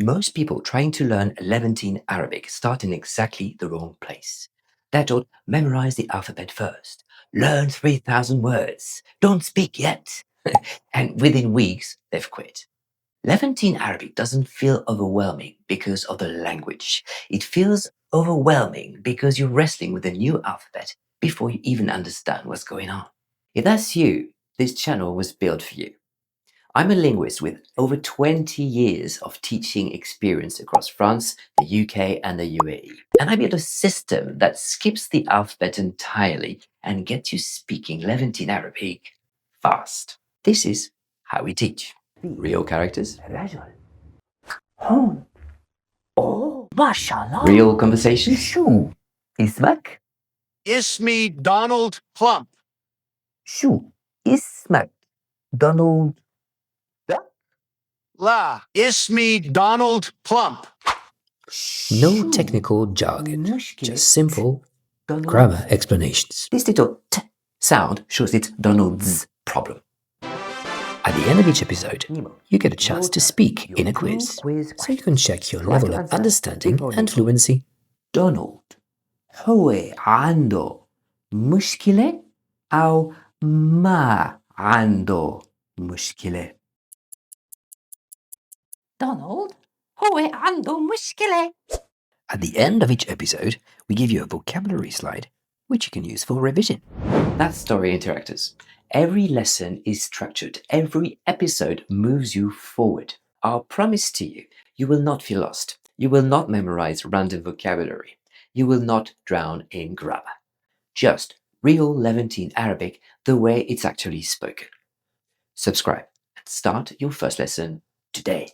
Most people trying to learn Levantine Arabic start in exactly the wrong place. They're told memorize the alphabet first, learn 3,000 words, don't speak yet. And within weeks, they've quit. Levantine Arabic doesn't feel overwhelming because of the language. It feels overwhelming because you're wrestling with a new alphabet before you even understand what's going on. If that's you, this channel was built for you. I'm a linguist with over 20 years of teaching experience across France, the UK, and the UAE. And I built a system that skips the alphabet entirely and gets you speaking Levantine Arabic fast. This is how we teach. Real characters, هون أوه ما شاء الله real conversations, شو اسمك؟ اسمي Donald Plump. شو اسمك؟ دونالد لا اسمي Donald Plump. no technical jargon, just simple grammar explanations. This little t sound shows it's Donald's problem. At the end of each episode, you get a chance to speak in a quiz, so you can check your level of understanding and fluency. دونالد هو عنده مشكلة أو ما عنده مشكلة؟ دونالد هو عنده مشكلة. At the end of each episode, we give you a vocabulary slide, which you can use for revision. That's Story Interactors. Every lesson is structured. Every episode moves you forward. Our promise to you, you will not feel lost. You will not memorize random vocabulary. You will not drown in grammar. Just real Levantine Arabic the way it's actually spoken. Subscribe and start your first lesson today.